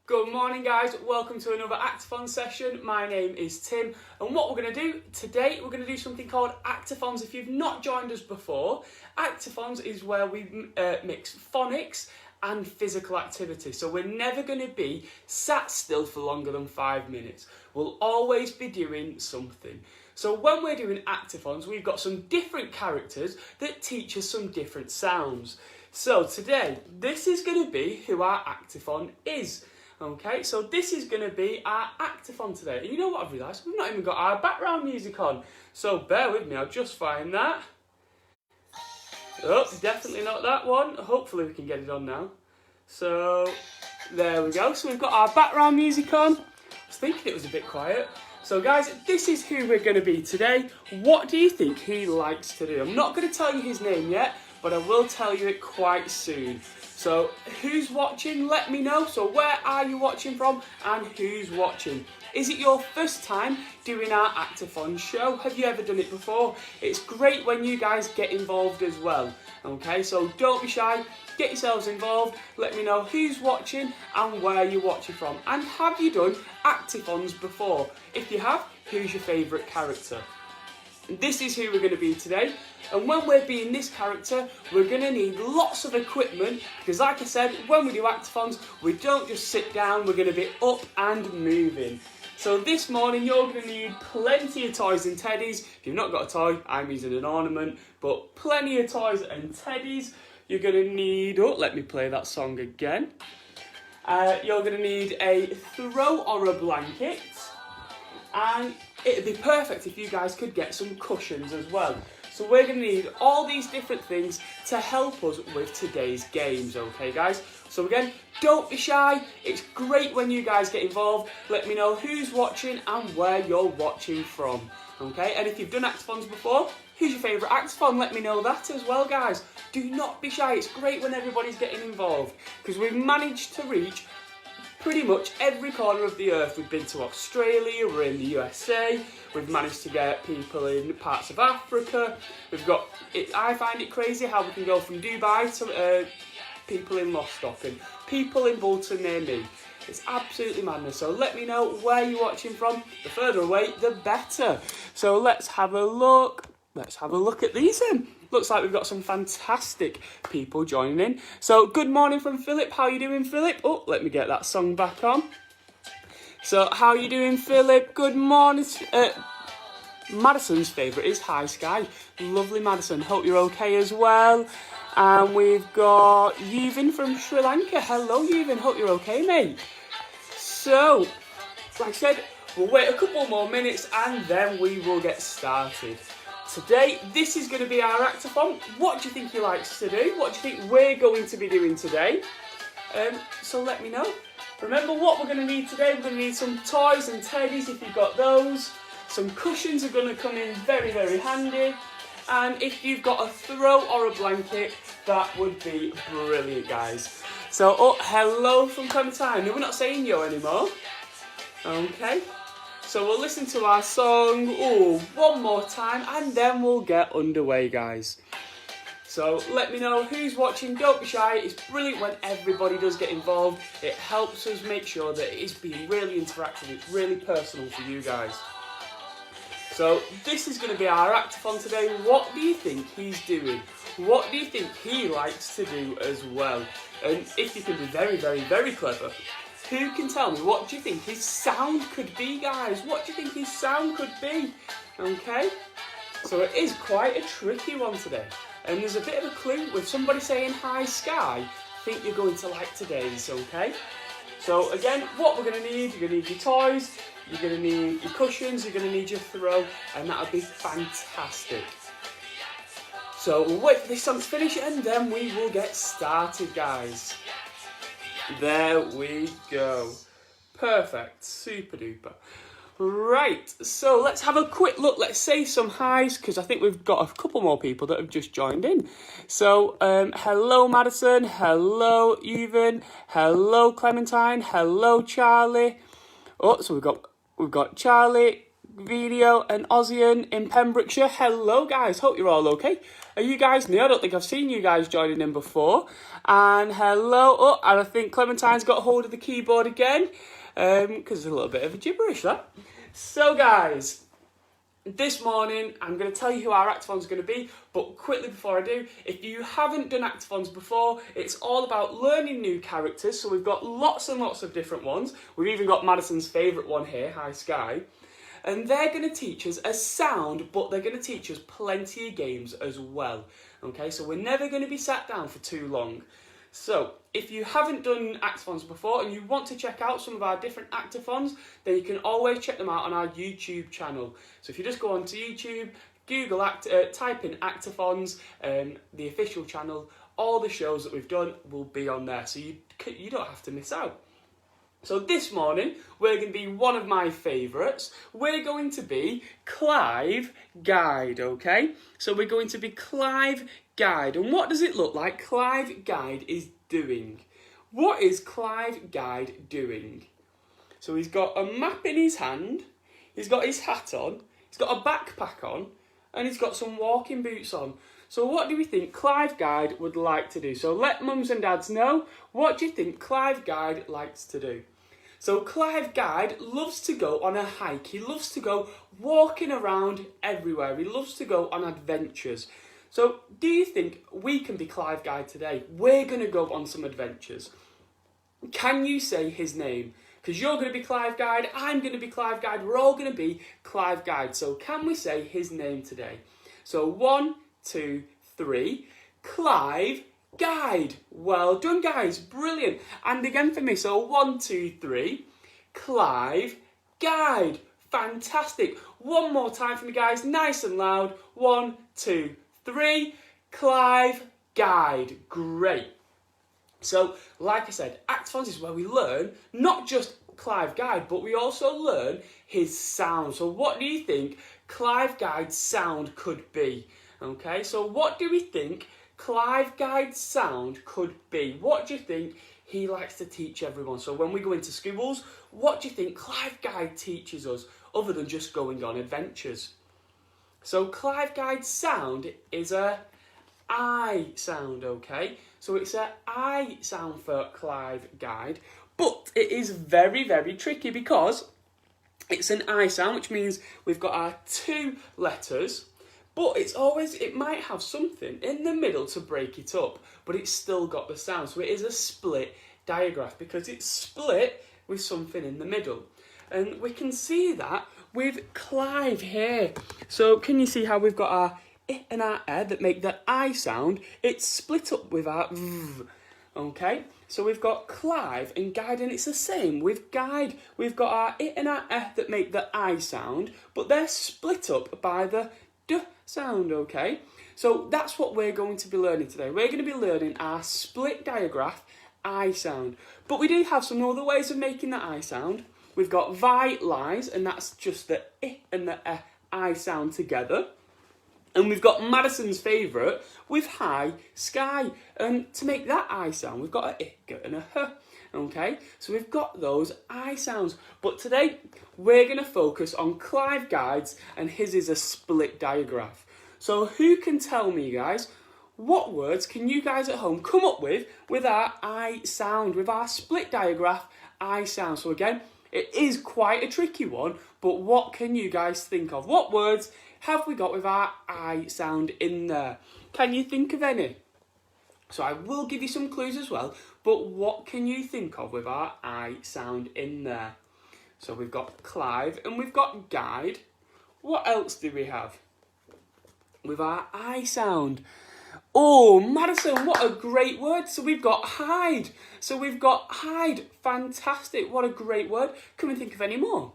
Good morning guys, welcome to another Actiphons session. My name is Tim and what we're going to do today, we're going to do something called Actiphons. If you've not joined us before, Actiphons is where we mix phonics and physical activity. So we're never going to be sat still for longer than 5 minutes. We'll always be doing something. So when we're doing Actiphons, we've got some different characters that teach us some different sounds. So today, this is going to be who our Actiphon is. Okay, so this is going to be our Actiphon today. And you know what I've realised? We've not even got our background music on. So bear with me, I'll just find that. Oh, definitely not that one. Hopefully we can get it on now. So, there we go. So we've got our background music on. I was thinking it was a bit quiet. So guys, this is who we're going to be today. What do you think he likes to do? I'm not going to tell you his name yet, but I will tell you it quite soon. So who's watching? Let me know. So where are you watching from and who's watching? Is it your first time doing our Actiphons show? Have you ever done it before? It's great when you guys get involved as well. Okay, so don't be shy. Get yourselves involved. Let me know who's watching and where you're watching from. And have you done Actiphons before? If you have, who's your favourite character? This is who we're going to be today, and when we're being this character, we're going to need lots of equipment, because like I said, when we do Actiphons, we don't just sit down, we're going to be up and moving. So this morning, you're going to need plenty of toys and teddies. If you've not got a toy, I'm using an ornament, but plenty of toys and teddies. You're going to need, oh, let me play that song again. You're going to need a throw or a blanket, and it'd be perfect if you guys could get some cushions as well. So we're going to need all these different things to help us with today's games, okay guys? So again, don't be shy. It's great when you guys get involved. Let me know who's watching and where you're watching from, okay? And if you've done Actiphons before, who's your favourite Actiphon? Let me know that as well, guys. Do not be shy. It's great when everybody's getting involved, because we've managed to reach pretty much every corner of the earth. We've been to Australia, we're in the USA, we've managed to get people in parts of Africa. We've got, I find it crazy how we can go from Dubai to people in Lostock and people in Bolton near me. It's absolutely madness. So let me know where you're watching from. The further away, the better. So let's have a look. Let's have a look at these then. Looks like we've got some fantastic people joining in. So, good morning from Philip. How are you doing, Philip? Oh, let me get that song back on. So, how are you doing, Philip? Good morning. Madison's favourite is High Sky. Lovely, Madison. Hope you're okay as well. And we've got Yuvin from Sri Lanka. Hello, Yuvin. Hope you're okay, mate. So, like I said, we'll wait a couple more minutes and then we will get started. Today, this is going to be our Actiphon. What do you think he likes to do? What do you think we're going to be doing today? So let me know. Remember what we're going to need today. We're going to need some toys and teddies if you've got those. Some cushions are going to come in very, very handy. And if you've got a throw or a blanket, that would be brilliant, guys. So, oh, hello from Clementine. No, we're not saying yo anymore. Okay. So we'll listen to our song, one more time, and then we'll get underway, guys. So let me know who's watching. Don't be shy. It's brilliant when everybody does get involved. It helps us make sure that it is being really interactive. It's really personal for you guys. So this is going to be our Actiphon today. What do you think he's doing? What do you think he likes to do as well? And if you can be very, very, very clever, who can tell me what do you think his sound could be, guys? What do you think his sound could be? Okay? So it is quite a tricky one today. And there's a bit of a clue with somebody saying High Sky. I think you're going to like today's, okay? So again, what we're going to need, you're going to need your toys, you're going to need your cushions, you're going to need your throw, and that'll be fantastic. So we'll wait for this song to finish and then we will get started, guys. There we go. Perfect. Super duper. Right, so let's have a quick look. Let's say some highs, because I think we've got a couple more people that have just joined in. So, hello Madison, hello Evan, hello Clementine, hello Charlie. Oh, so we've got Charlie, video, and Ossian in Pembrokeshire. Hello guys, hope you're all okay. Are you guys new? I don't think I've seen you guys joining in before. And hello, and I think Clementine's got hold of the keyboard again, because it's a little bit of a gibberish that. So guys, this morning I'm going to tell you who our Actiphons are going to be, but quickly before I do, if you haven't done Actiphons before, it's all about learning new characters. So we've got lots and lots of different ones. We've even got Madison's favourite one here, Hi Sky. And they're going to teach us a sound, but they're going to teach us plenty of games as well. Okay, so we're never going to be sat down for too long. So, if you haven't done Actiphons before and you want to check out some of our different Actiphons, then you can always check them out on our YouTube channel. So if you just go onto YouTube, Google, type in Actiphons, the official channel, all the shows that we've done will be on there, so you don't have to miss out. So this morning, we're going to be one of my favourites. We're going to be Clive Guide, okay? So we're going to be Clive Guide. And what does it look like Clive Guide is doing? What is Clive Guide doing? So he's got a map in his hand, he's got his hat on, he's got a backpack on, and he's got some walking boots on. So what do we think Clive Guide would like to do? So let mums and dads know, what do you think Clive Guide likes to do? So Clive Guide loves to go on a hike. He loves to go walking around everywhere. He loves to go on adventures. So do you think we can be Clive Guide today? We're going to go on some adventures. Can you say his name? Because you're going to be Clive Guide, I'm going to be Clive Guide, we're all going to be Clive Guide. So can we say his name today? So 1, 2, 3, Clive Guide. Well done guys, brilliant. And again for me, so 1, 2, 3, Clive Guide. Fantastic. One more time for me guys, nice and loud. 1, 2, 3, Clive Guide. Great. So, like I said, Actiphons is where we learn not just Clive Guide, but we also learn his sound. So what do you think Clive Guide's sound could be? Okay, so what do we think Clive Guide's sound could be? What do you think he likes to teach everyone? So when we go into schools, what do you think Clive Guide teaches us other than just going on adventures? So Clive Guide's sound is a I sound, okay? So it's a I sound for Clive Guide, but it is very, very tricky because it's an I sound, which means we've got our 2 letters, but it might have something in the middle to break it up, but it's still got the sound. So it is a split diagraph because it's split with something in the middle. And we can see that with Clive here. So can you see how we've got our I and our E that make the I sound? It's split up with our V. Okay, so we've got Clive and Guide, and it's the same with Guide. We've got our I and our E that make the I sound, but they're split up by the D sound, okay? So that's what we're going to be learning today. We're going to be learning our split diagraph I sound. But we do have some other ways of making the I sound. We've got Vi lies, and that's just the I and the E I sound together. And we've got Madison's favourite with Hi Sky. And to make that I sound, we've got a I and a H. Okay, so we've got those I sounds. But today, we're going to focus on Clive Guide's, and his is a split diagraph. So who can tell me, guys, what words can you guys at home come up with our I sound, with our split diagraph I sound? So again, it is quite a tricky one, but what can you guys think of? What words have we got with our I sound in there? Can you think of any? So I will give you some clues as well, but what can you think of with our I sound in there? So we've got Clive and we've got Guide. What else do we have with our I sound? Oh, Madison, what a great word. So we've got hide. So we've got hide. Fantastic. What a great word. Can we think of any more?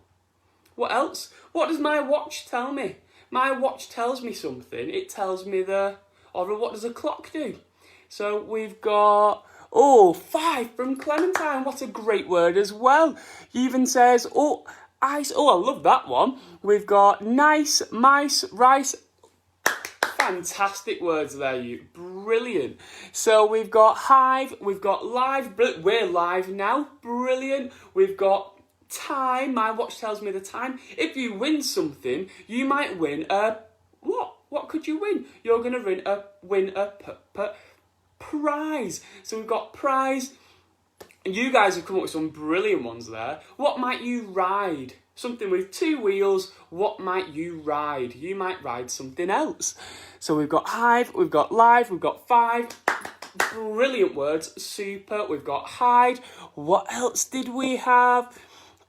What else? What does my watch tell me? My watch tells me something. It tells me or what does a clock do? So we've got, 5 from Clementine. What a great word as well. He even says, ice. I love that one. We've got nice, mice, rice. Fantastic words there, you. Brilliant. So we've got hive, we've got live. We're live now. Brilliant. We've got time. My watch tells me the time. If you win something, you might win a what? What could you win? You're going to win a prize. So we've got prize. And you guys have come up with some brilliant ones there. What might you ride? Something with 2 wheels. What might you ride? You might ride something else. So we've got hive, we've got live, we've got 5. Brilliant words. Super. We've got hide. What else did we have?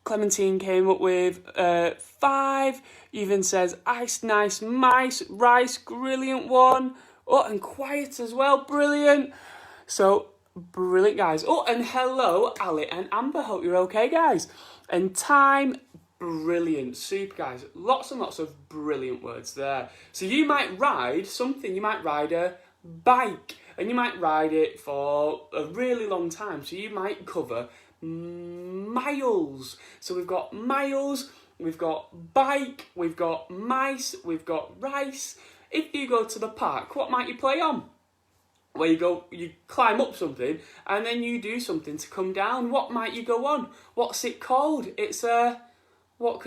Clementine came up with 5. Even says ice, nice, mice, rice. Brilliant one. Oh, and quiet as well. Brilliant. So, brilliant, guys. Oh, and hello, Ali and Amber. Hope you're okay, guys. And time. Brilliant. Super, guys. Lots and lots of brilliant words there. So you might ride something. You might ride a bike. And you might ride it for a really long time. So you might cover miles. So we've got miles, we've got bike, we've got mice, we've got rice. If you go to the park, what might you play on? Where you climb up something and then you do something to come down. What might you go on? What's it called? It's a... What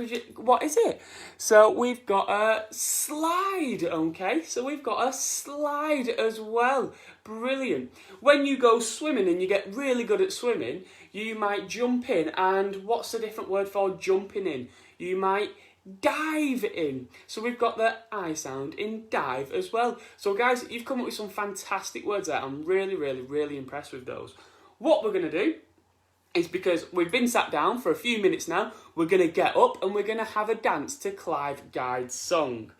is it? So we've got a slide, okay? So we've got a slide as well. Brilliant. When you go swimming and you get really good at swimming, you might jump in. And what's the different word for jumping in? You might dive in. So we've got the I sound in dive as well. So guys, you've come up with some fantastic words there. I'm really, really, really impressed with those. What we're going to do is, because we've been sat down for a few minutes now, we're going to get up and we're going to have a dance to Clive Guide's song.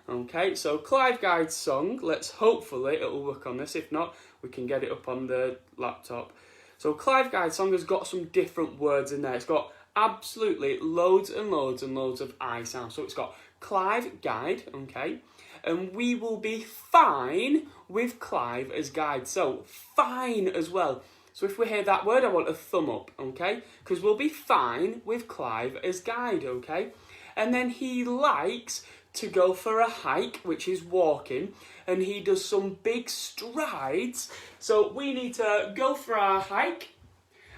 Okay, so Clive Guide's song, hopefully it'll work on this. If not, we can get it up on the laptop. So Clive Guide's song has got some different words in there. It's got absolutely loads and loads and loads of I sounds. So it's got Clive Guide, okay, and we will be fine with Clive as guide. So fine as well. So if we hear that word, I want a thumb up, okay? Because we'll be fine with Clive as guide, okay? And then he likes to go for a hike, which is walking, and he does some big strides. So we need to go for our hike,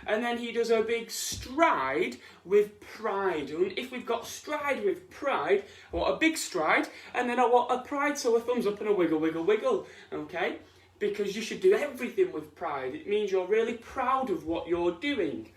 and then he does a big stride with pride. And if we've got stride with pride, I want a big stride, and then I want a pride, so a thumbs up and a wiggle, wiggle, wiggle, okay? Because you should do everything with pride. It means you're really proud of what you're doing.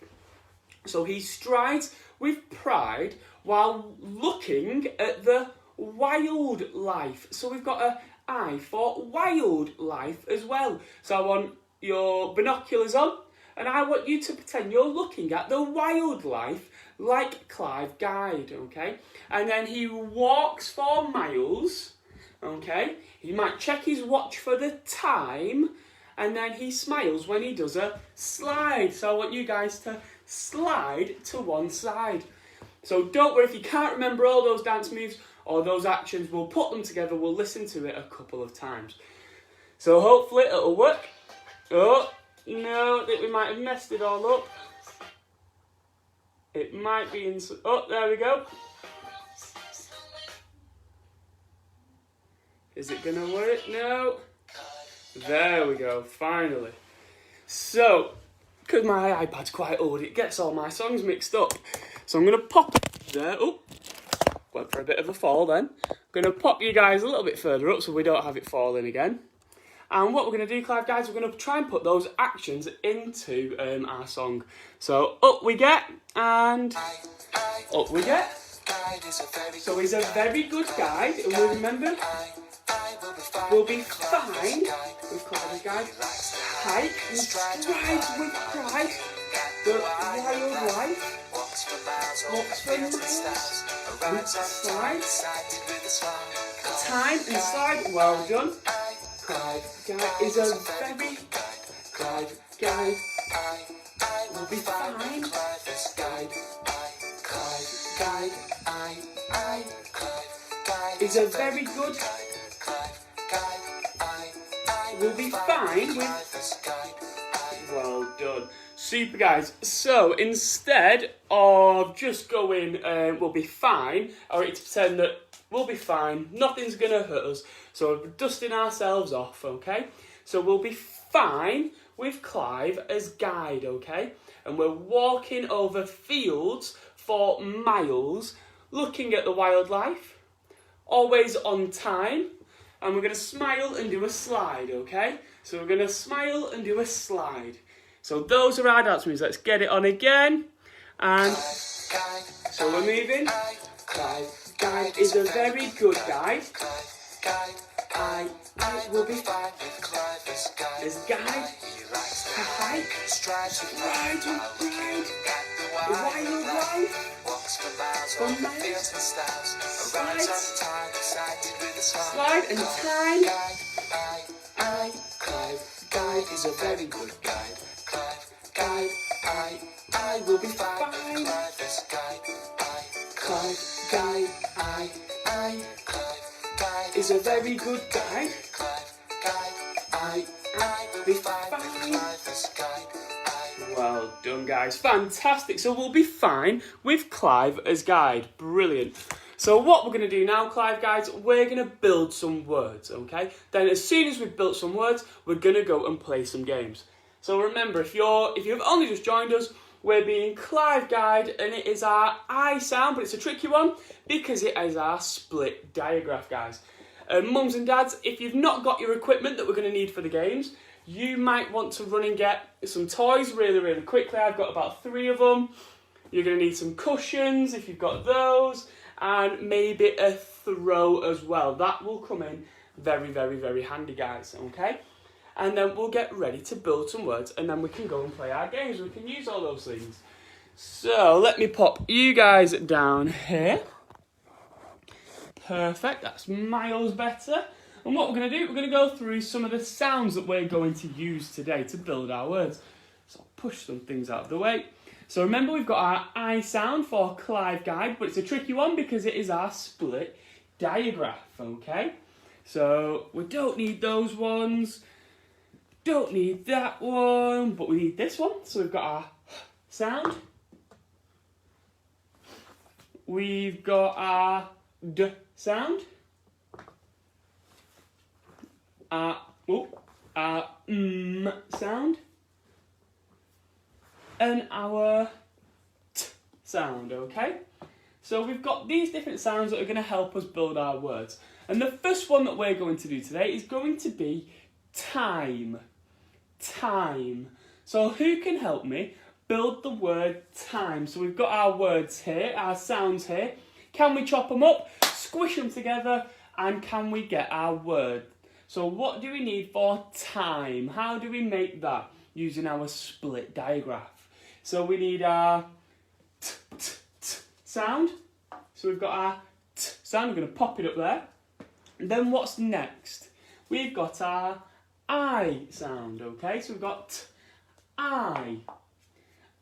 So he strides with pride while looking at the wildlife. So we've got a I for wildlife as well. So I want your binoculars on, and I want you to pretend you're looking at the wildlife like Clive Guide, okay? And then he walks for miles, okay? He might check his watch for the time, and then he smiles when he does a slide. So I want you guys to slide to one side. So don't worry if you can't remember all those dance moves or those actions. We'll put them together. We'll listen to it a couple of times. So hopefully it'll work. Oh, no, I think we might have messed it all up. It might be in... Oh, there we go. Is it going to work? No. There we go, finally. So, because my iPad's quite old, it gets all my songs mixed up. So I'm going to pop it there. Oh, went for a bit of a fall then. I'm going to pop you guys a little bit further up so we don't have it falling again. And what we're going to do, Clive guys, we're going to try and put those actions into our song. So up we get, and up we get. So he's a very good guide, and we'll remember, we'll be fine with Clive Guide. Hike and stride with pride. The wildlife walks for miles with slide. Time and slide, well done. Clive Guide is a very Clive Guide. We'll be fine. Clive Guide is a very good. We'll be fine with. Well done. Super guys. So instead of just going we'll be fine, I want you to pretend that we'll be fine, nothing's gonna hurt us. So we're dusting ourselves off, okay? So we'll be fine with Clive as guide, okay? and we're walking over fields for miles, looking at the wildlife, always on time, and we're going to smile and do a slide, okay? So we're going to smile and do a slide. So those are our dance moves. Let's get it on again. And so we're moving. Guide is a very good guide. I will be fine with Clive as guide. To hike, ride with pride, the wild life, walks for miles, fields and styles, arrives on time, excited with a slide and time. Clive, guide is a very good guide. Clive, I will be fine. Clive as guide. Clive, guide, Clive, guide is a very good guide. Clive, I will be fine. Well done, guys. Fantastic. So we'll be fine with Clive as guide. Brilliant. So what we're going to do now, Clive guys, we're going to build some words, okay? Then as soon as we've built some words, we're going to go and play some games. So remember, if you've only just joined us, we're being Clive guide, and it is our I sound, but it's a tricky one because it is our split diagraph, guys. Mums and dads, if you've not got your equipment that we're going to need for the games, you might want to run and get some toys really, really quickly. I've got about 3 of them. You're going to need some cushions if you've got those, and maybe a throw as well. That will come in very, very, very handy, guys, okay? And then we'll get ready to build some words, and then we can go and play our games. We can use all those things. So let me pop you guys down here. Perfect, that's miles better. And what we're going to do, we're going to go through some of the sounds that we're going to use today to build our words. So I'll push some things out of the way. So remember, we've got our I sound for Clive guide, but it's a tricky one because it is our split diagraph, okay? So we don't need those ones, don't need that one, but we need this one. So we've got our sound. We've got our D sound. Our sound. And our T sound, okay? So we've got these different sounds that are going to help us build our words. And the first one that we're going to do today is going to be time. Time. So who can help me build the word time? So we've got our words here, our sounds here. Can we chop them up, squish them together, and can we get our word? So what do we need for time? How do we make that using our split diagraph? So we need our t, t, t sound. So we've got our t sound. I'm going to pop it up there. And then what's next? We've got our I sound, okay? So we've got t, I.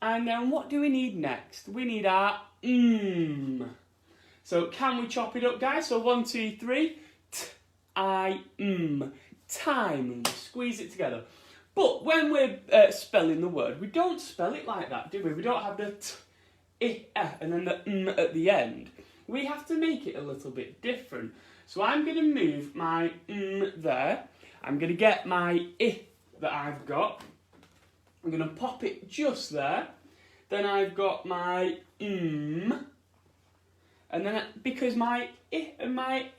And then what do we need next? We need our So can we chop it up, guys? So 1, 2, 3. T, I, time. Squeeze it together. But when we're spelling the word, we don't spell it like that, do we? We don't have the t, I, and then the at the end. We have to make it a little bit different. So I'm going to move my there. I'm going to get my I that I've got. I'm going to pop it just there. Then I've got my and then because my I and my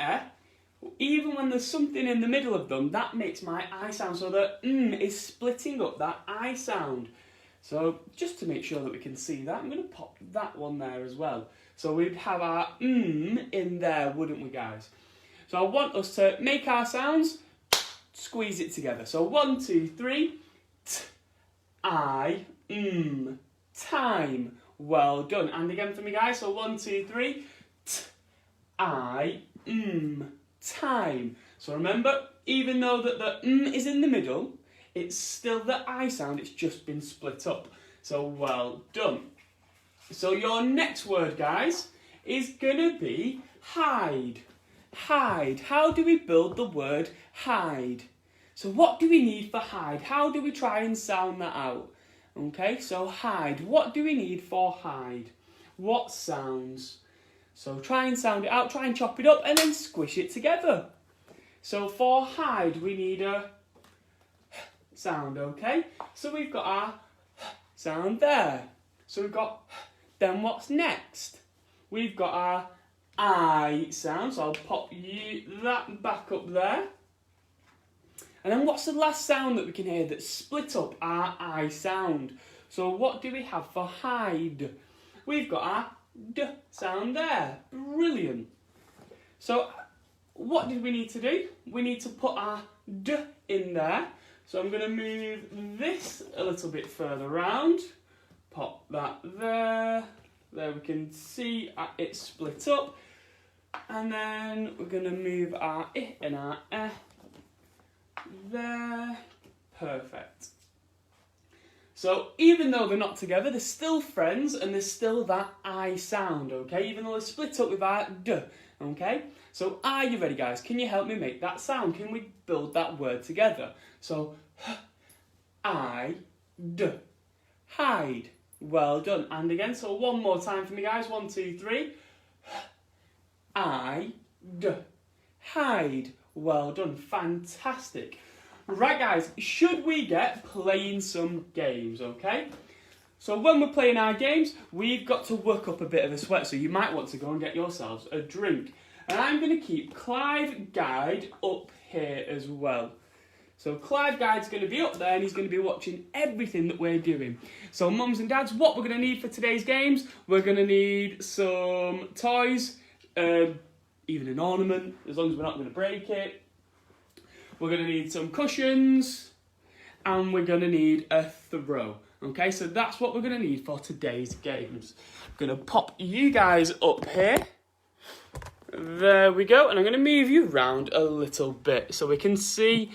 even when there's something in the middle of them, that makes my I sound. So the is splitting up that I sound. So just to make sure that we can see that, I'm going to pop that one there as well. So we'd have our in there, wouldn't we, guys? So I want us to make our sounds, squeeze it together. So 1, 2, 3, t, I, time. Well done. And again for me, guys. So 1, 2, 3, t, I, time. So remember, even though that the is in the middle, it's still the I sound, it's just been split up. So well done. So your next word, guys, is gonna be hide. Hide. How do we build the word hide? So what do we need for hide? How do we try and sound that out? Okay, so hide. What do we need for hide? What sounds? So try and sound it out, try and chop it up, and then squish it together. So for hide, we need a sound, okay? So we've got our sound there. So we've got, then what's next? We've got our I sound, so I'll pop that back up there. And then what's the last sound that we can hear that's split up our I sound? So what do we have for hide? We've got our D sound there. Brilliant. So what did we need to do? We need to put our D in there. So I'm going to move this a little bit further around. Pop that there. There we can see it split up. And then we're going to move our I and our E there. Perfect. So even though they're not together, they're still friends and there's still that I sound, okay? Even though they're split up with our D, okay? So are you ready, guys? Can you help me make that sound? Can we build that word together? So, I, D, hide. Well done. And again, so one more time for me, guys. 1, 2, 3. I, D, hide. Well done. Fantastic. Right, guys, should we get playing some games, okay? So when we're playing our games, we've got to work up a bit of a sweat, so you might want to go and get yourselves a drink. And I'm going to keep Clive Guide up here as well. So Clive Guide's going to be up there and he's going to be watching everything that we're doing. So mums and dads, what we're going to need for today's games, we're going to need some toys, even an ornament, as long as we're not going to break it. We're going to need some cushions and we're going to need a throw. Okay, so that's what we're going to need for today's games. I'm going to pop you guys up here. There we go, and I'm going to move you around a little bit so we can see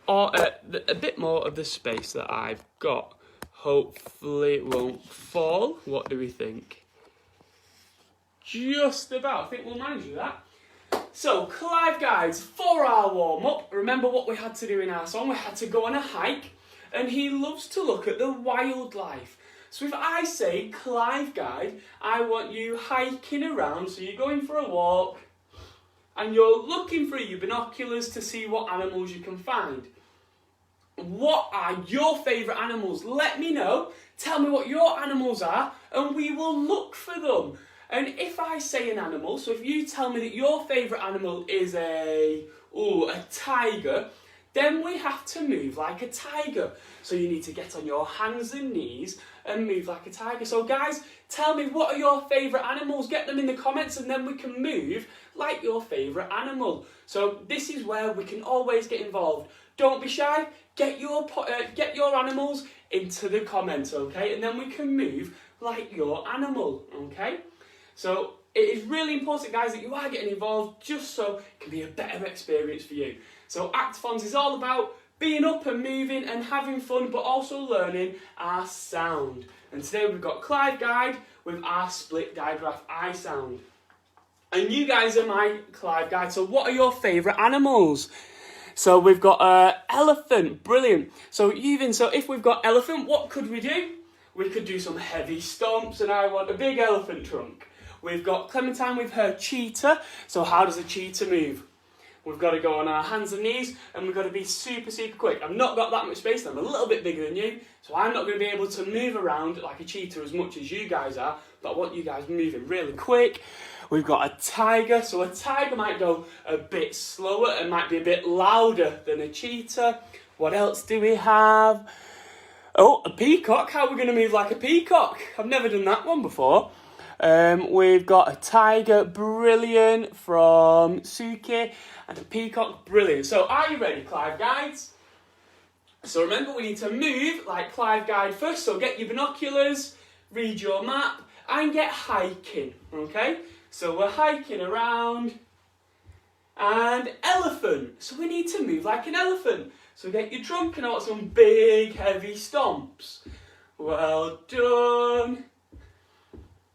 a bit more of the space that I've got. Hopefully it won't fall. What do we think? Just about. I think we'll manage with that. So, Clive Guides, for our warm-up, remember what we had to do in our song? We had to go on a hike, and he loves to look at the wildlife. So if I say Clive Guide, I want you hiking around, so you're going for a walk, and you're looking through your binoculars to see what animals you can find. What are your favourite animals? Let me know. Tell me what your animals are, and we will look for them. And if I say an animal, so if you tell me that your favourite animal is a tiger, then we have to move like a tiger. So you need to get on your hands and knees and move like a tiger. So guys, tell me, what are your favourite animals? Get them in the comments and then we can move like your favourite animal. So this is where we can always get involved. Don't be shy. Get your animals into the comments, okay? And then we can move like your animal, okay? So it is really important, guys, that you are getting involved just so it can be a better experience for you. So Actiphons is all about being up and moving and having fun, but also learning our sound. And today we've got Clive Guide with our split diagraph I sound. And you guys are my Clive Guide. So what are your favourite animals? So we've got elephant, brilliant. So if we've got elephant, what could we do? We could do some heavy stomps, and I want a big elephant trunk. We've got Clementine with her cheetah. So how does a cheetah move? We've got to go on our hands and knees, and we've got to be super, super quick. I've not got that much space, I'm a little bit bigger than you, so I'm not going to be able to move around like a cheetah as much as you guys are, but I want you guys moving really quick. We've got a tiger, so a tiger might go a bit slower and might be a bit louder than a cheetah. What else do we have? Oh, a peacock. How are we going to move like a peacock? I've never done that one before. We've got a tiger, brilliant, from Suki, and a peacock, brilliant. So are you ready, Clive Guides? So remember, we need to move like Clive Guide first, so get your binoculars, read your map, and get hiking, okay? So we're hiking around, and elephant. So we need to move like an elephant. So get your trunk and out some big, heavy stomps. Well done.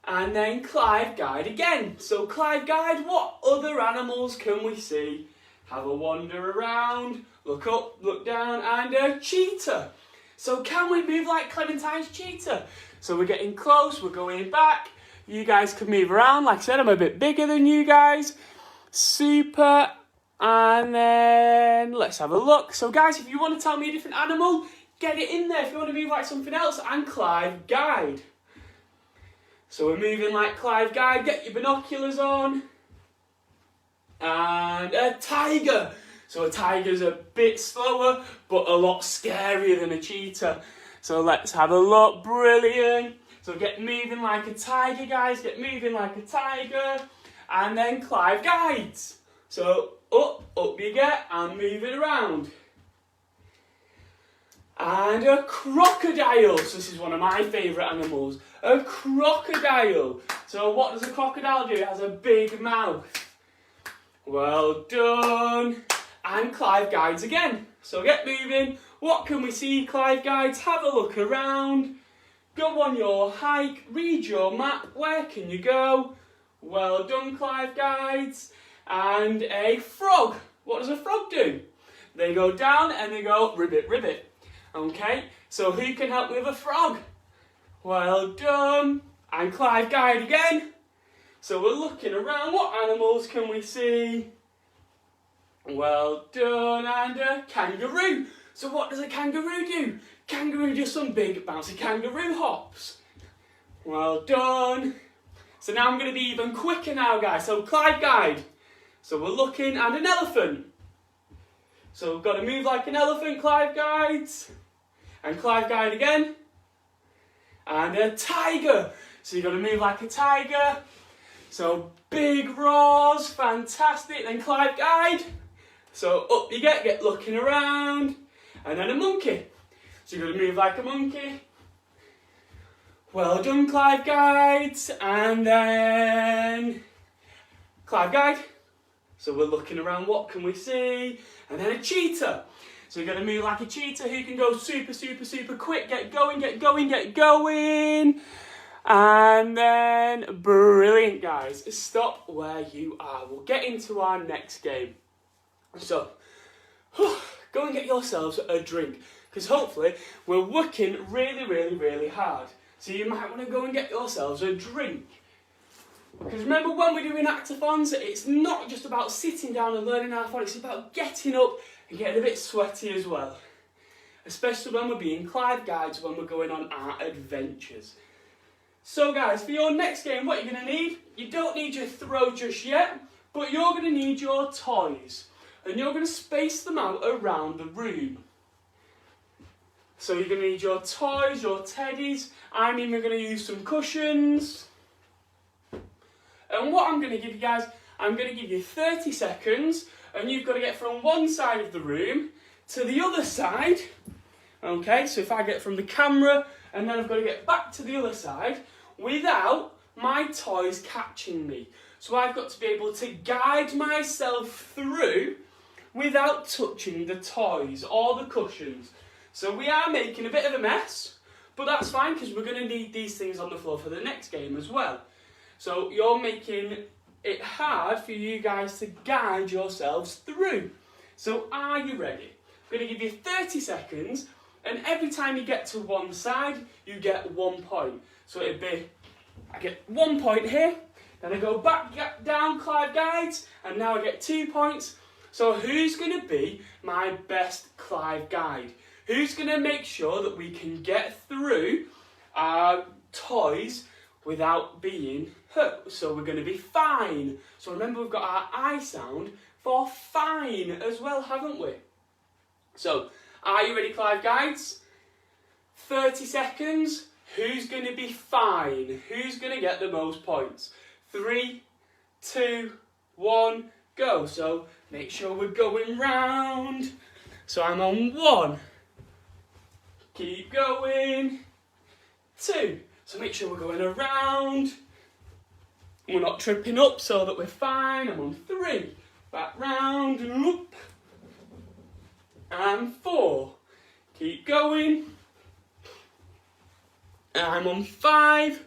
And then Clive Guide again. So Clive Guide, what other animals can we see? Have a wander around, look up, look down, and a cheetah. So can we move like Clementine's cheetah? So we're getting close, we're going back. You guys can move around. Like I said, I'm a bit bigger than you guys. Super. And then let's have a look. So guys, if you want to tell me a different animal, get it in there if you want to move like something else. And Clive Guide. So we're moving like Clive Guide. Get your binoculars on. And a tiger. So a tiger's a bit slower, but a lot scarier than a cheetah. So let's have a look. Brilliant. So get moving like a tiger, guys. Get moving like a tiger. And then Clive guides. So up you get, and move it around. And a crocodile. So this is one of my favourite animals. A crocodile. So what does a crocodile do? It has a big mouth. Well done. And Clive guides again. So get moving. What can we see? Clive guides. Have a look around. Go on your hike. Read your map. Where can you go? Well done, Clive guides. And a frog. What does a frog do? They go down and they go ribbit, ribbit. Okay, so who can help me with a frog? Well done. And Clive guide again. So we're looking around. What animals can we see? Well done. And a kangaroo. So what does a kangaroo do? Kangaroo does some big bouncy kangaroo hops. Well done. So now I'm going to be even quicker now, guys. So Clive guide. So we're looking at an elephant. So we've got to move like an elephant, Clive guides. And Clive guide again. And a tiger. So you've got to move like a tiger. So big roars, fantastic. Then Clive guide. So up you get looking around. And then a monkey. So you've got to move like a monkey. Well done, Clive guides. And then Clive guide. So we're looking around, what can we see? And then a cheetah. So you're going to move like a cheetah who can go super, super, super quick. Get going, get going, get going. And then, brilliant, guys. Stop where you are. We'll get into our next game. So, go and get yourselves a drink. Because hopefully, we're working really, really, really hard. So you might want to go and get yourselves a drink. Because remember, when we're doing Actiphons, it's not just about sitting down and learning our phonics, it's about getting up and getting a bit sweaty as well. Especially when we're being Clyde guides, when we're going on our adventures. So guys, for your next game, what you're going to need, you don't need your throw just yet, but you're going to need your toys. And you're going to space them out around the room. So you're going to need your toys, your teddies. I'm even going to use some cushions. And what I'm going to give you guys, I'm going to give you 30 seconds and you've got to get from one side of the room to the other side. Okay, so if I get from the camera and then I've got to get back to the other side without my toys catching me. So I've got to be able to guide myself through without touching the toys or the cushions. So we are making a bit of a mess, but that's fine because we're going to need these things on the floor for the next game as well. So you're making it hard for you guys to guide yourselves through. So are you ready? I'm going to give you 30 seconds and every time you get to one side, you get 1 point. So it'd be, I get 1 point here, then I go back down Clyde guides and now I get 2 points. So who's going to be my best Clyde guide? Who's going to make sure that we can get through our toys without being hurt? So we're going to be fine. So remember, we've got our I sound for fine as well, haven't we? So, are you ready, Clive guides? 30 seconds. Who's going to be fine? Who's going to get the most points? 3, 2, 1, go. So, make sure we're going round. So, I'm on 1. Keep going. 2. So make sure we're going around. We're not tripping up so that we're fine. I'm on 3. Back round and up. And 4. Keep going. I'm on 5.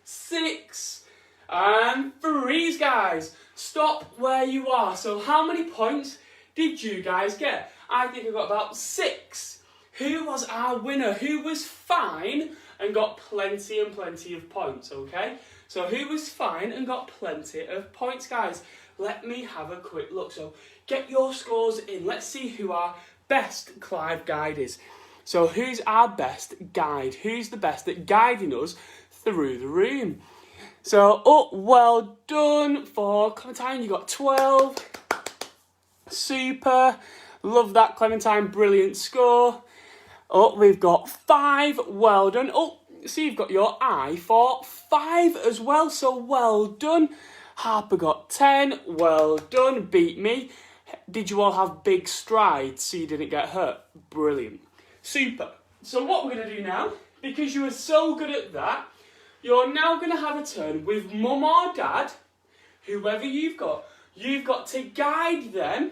6. And freeze, guys. Stop where you are. So how many points did you guys get? I think I got about 6. Who was our winner? Who was fine and got plenty and plenty of points, okay? So who was fine and got plenty of points, guys? Let me have a quick look. So get your scores in. Let's see who our best Clive guide is. So who's our best guide? Who's the best at guiding us through the room? So, well done for Clementine, you got 12. Super. Love that, Clementine, brilliant score. We've got 5, well done. So you've got your eye for 5 as well, so well done. Harper got 10, well done, beat me. Did you all have big strides so you didn't get hurt? Brilliant. Super. So what we're going to do now, because you were so good at that, you're now going to have a turn with mum or dad, whoever you've got to guide them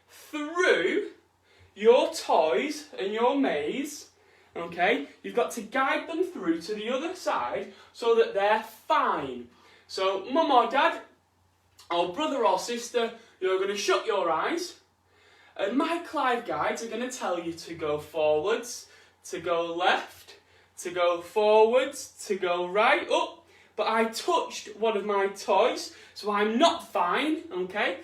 through your toys and your maze, okay? You've got to guide them through to the other side so that they're fine. So mum or dad, or brother or sister, you're going to shut your eyes, and my Clive guides are going to tell you to go forwards, to go left, to go forwards, to go right, up. But I touched one of my toys, so I'm not fine, okay?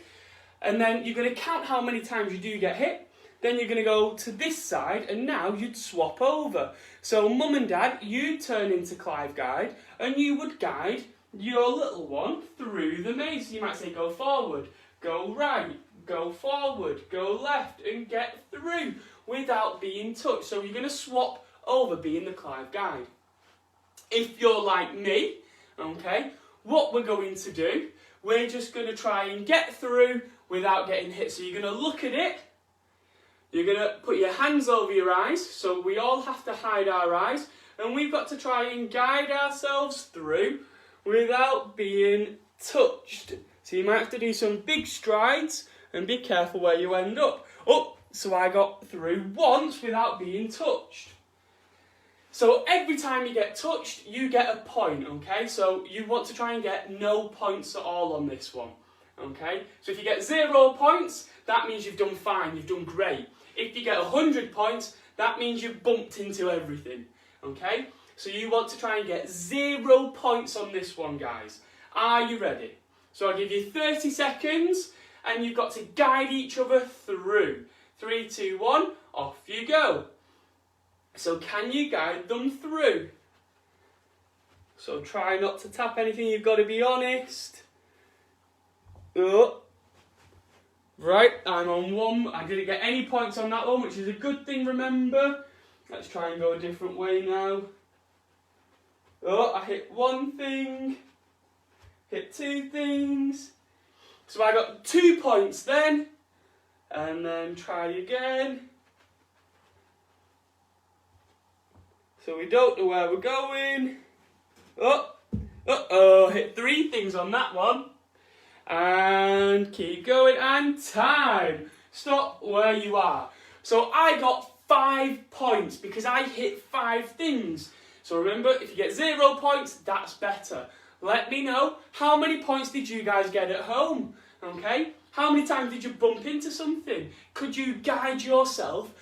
And then you're going to count how many times you do get hit. Then you're going to go to this side, and now you'd swap over. So mum and dad, you'd turn into Clive guide, and you would guide your little one through the maze. You might say go forward, go right, go forward, go left, and get through without being touched. So you're going to swap over being the Clive guide. If you're like me, okay, what we're going to do, we're just going to try and get through without getting hit. So you're going to look at it, you're going to put your hands over your eyes, so we all have to hide our eyes, and we've got to try and guide ourselves through without being touched. So you might have to do some big strides and be careful where you end up. So I got through once without being touched. So every time you get touched, you get a point, okay? So you want to try and get no points at all on this one, okay? So if you get 0 points, that means you've done fine, you've done great. If you get 100 points, that means you've bumped into everything, okay? So you want to try and get 0 points on this one, guys. Are you ready? So I'll give you 30 seconds, and you've got to guide each other through. 3, 2, 1, off you go. So can you guide them through? So try not to tap anything, you've got to be honest. Right, I'm on 1. I didn't get any points on that one, which is a good thing, remember. Let's try and go a different way now. I hit 1 thing, hit 2 things. So I got 2 points then, and then try again. So we don't know where we're going. Hit 3 things on that one. And keep going, and time. Stop where you are. So I got 5 points because I hit 5 things. So remember, if you get 0 points, that's better. Let me know, how many points did you guys get at home? Okay? How many times did you bump into something? Could you guide yourself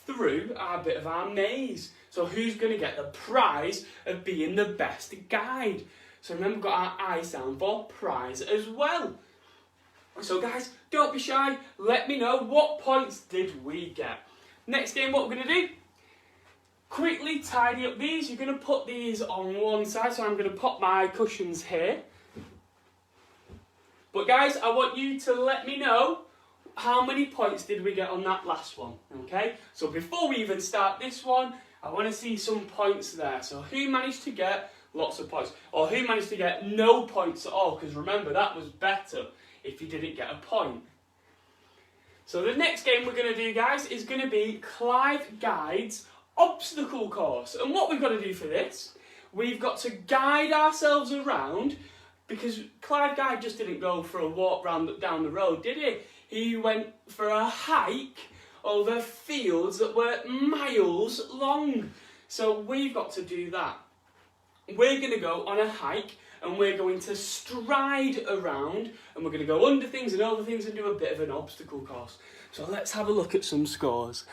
through our bit of our maze? So who's going to get the prize of being the best guide? So remember, we've got our I sound for prize as well. So guys, don't be shy. Let me know, what points did we get? Next game, what we're going to do, quickly tidy up these. You're going to put these on one side. So I'm going to pop my cushions here. But guys, I want you to let me know, how many points did we get on that last one? Okay, so before we even start this one, I want to see some points there. So who managed to get lots of points? Or who managed to get no points at all? Because remember, that was better if you didn't get a point. So the next game we're going to do, guys, is going to be Clive Guide's obstacle course. And what we've got to do for this, we've got to guide ourselves around, because Clive Guide just didn't go for a walk down the road, did he? He went for a hike over fields that were miles long. So we've got to do that. We're going to go on a hike, and we're going to stride around, and we're going to go under things and over things and do a bit of an obstacle course. So let's have a look at some scores.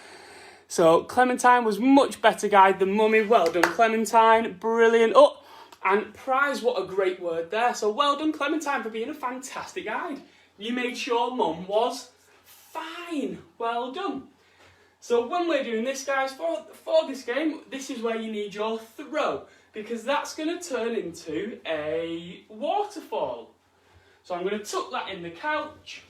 So Clementine was much better guide than Mummy. Well done, Clementine. Brilliant. And prize, what a great word there. So well done, Clementine, for being a fantastic guide. You made sure Mum was fine. Well done. So when we're doing this, guys, for this game, this is where you need your throw, because that's going to turn into a waterfall. So I'm going to tuck that in the couch.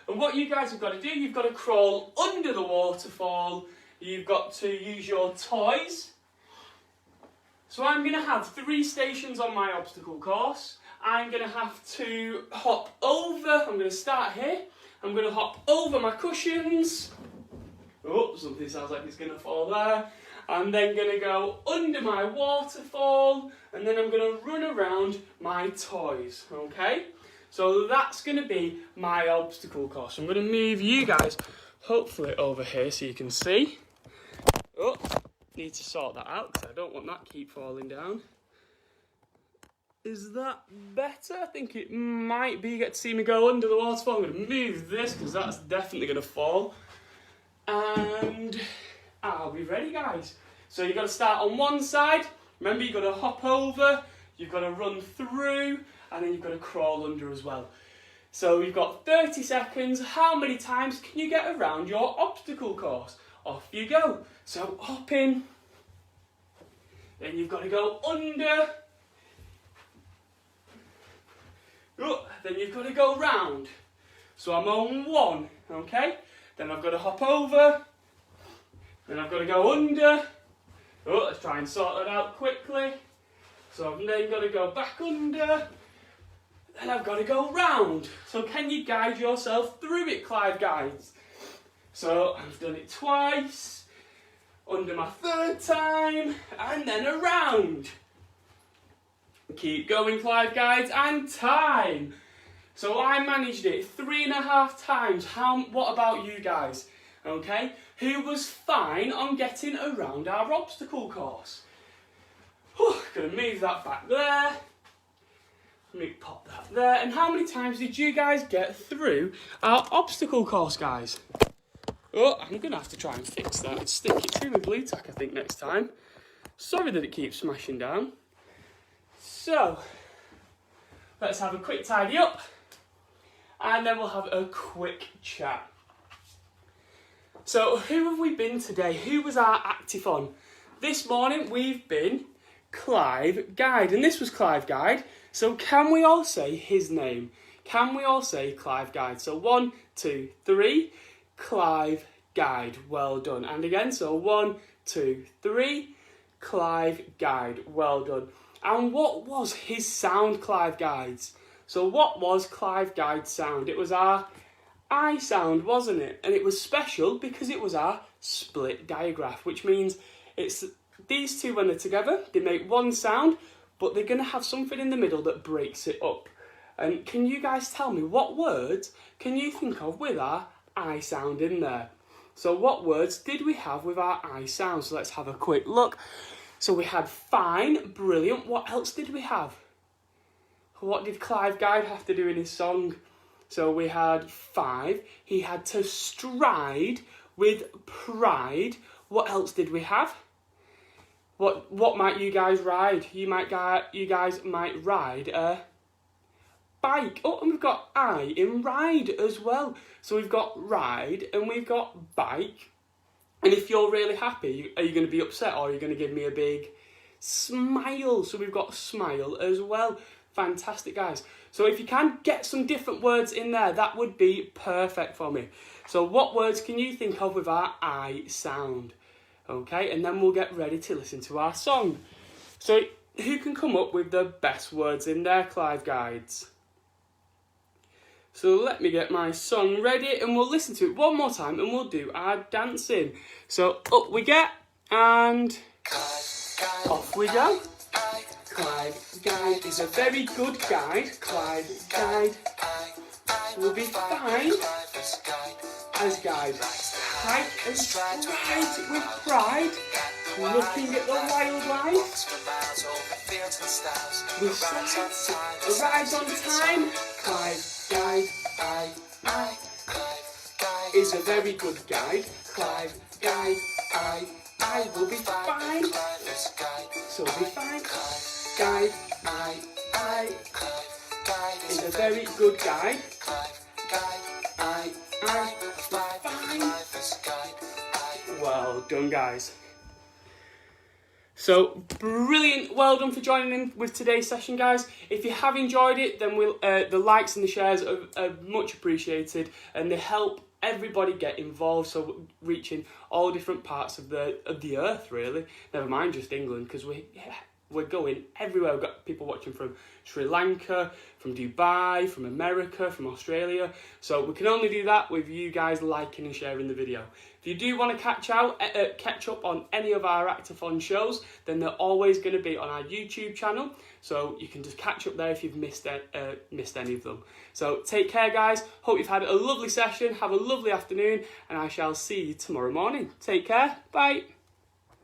And what you guys have got to do, you've got to crawl under the waterfall. You've got to use your toys. So I'm going to have 3 stations on my obstacle course. I'm going to have to hop over. I'm going to start here. I'm going to hop over my cushions. Oh, something sounds like it's going to fall there. I'm then going to go under my waterfall, and then I'm going to run around my toys, okay? So that's going to be my obstacle course. I'm going to move you guys, hopefully, over here so you can see. Oh, need to sort that out because I don't want that to keep falling down. Is that better? I think it might be. You get to see me go under the waterfall. I'm going to move this because that's definitely going to fall. And are we ready, guys? So you've got to start on one side. Remember, you've got to hop over, you've got to run through, and then you've got to crawl under as well. So you've got 30 seconds. How many times can you get around your obstacle course? Off you go. So hop in. Then you've got to go under. Oh, then you've got to go round. So I'm on 1, okay? Then I've got to hop over. Then I've got to go under. Oh, let's try and sort that out quickly. So I've then got to go back under. Then I've got to go round. So can you guide yourself through it, Clyde guides? So I've done it twice. Under my 3rd time. And then around. Keep going, Clyde guides, and time. So I managed it 3.5 times. What about you guys? Okay, who was fine on getting around our obstacle course? Gonna move that back there. Let me pop that there. And how many times did you guys get through our obstacle course, guys? Oh, I'm gonna have to try and fix that and stick it through with blue tack, I think, next time. Sorry that it keeps smashing down. So, let's have a quick tidy up. And then we'll have a quick chat. So, who have we been today? Who was our Actiphon? This morning we've been Clive Guide, and this was Clive Guide. So, can we all say his name? Can we all say Clive Guide? So, 1, 2, 3, Clive Guide. Well done. And again, so 1, 2, 3, Clive Guide. Well done. And what was his sound, Clive Guides? So, what was Clive Guide's sound? It was our I sound, wasn't it? And it was special because it was our split diagraph, which means it's these two, when they're together, they make one sound, but they're going to have something in the middle that breaks it up. And can you guys tell me, what words can you think of with our I sound in there? So what words did we have with our I sound? So let's have a quick look. So we had fine, brilliant. What else did we have? What did Clive Guide have to do in his song? So we had 5. He had to stride with pride. What else did we have? What might you guys ride? You guys might ride a bike. Oh, and we've got I in ride as well. So we've got ride and we've got bike. And if you're really happy, are you going to be upset or are you going to give me a big smile? So we've got smile as well. Fantastic, guys. So if you can get some different words in there, that would be perfect for me. So what words can you think of with our I sound? Okay, and then we'll get ready to listen to our song. So who can come up with the best words in there, Clive Guides? So let me get my song ready and we'll listen to it one more time and we'll do our dancing. So up we get and off we go. Clive Guide is a very good guide. Clive Guide will be fine as guide. Hike and stride with pride, looking at the wildlife. With slides, arrives on time. Clive Guide is a very good guide. Clive Guide, I will be fine. So be fine. Guide, I is a very good guide. I will be fine. Well done, guys. So, brilliant. Well done for joining in with today's session, guys. If you have enjoyed it, then the likes and the shares are much appreciated, and they help everybody get involved, so reaching all different parts of the earth, really. Never mind just England, because we're going everywhere. We've got people watching from Sri Lanka, from Dubai, from America, from Australia. So we can only do that with you guys liking and sharing the video. If you do want to catch up on any of our Actiphons shows, then they're always going to be on our YouTube channel. So you can just catch up there if you've missed any of them. So take care, guys. Hope you've had a lovely session. Have a lovely afternoon, and I shall see you tomorrow morning. Take care. Bye.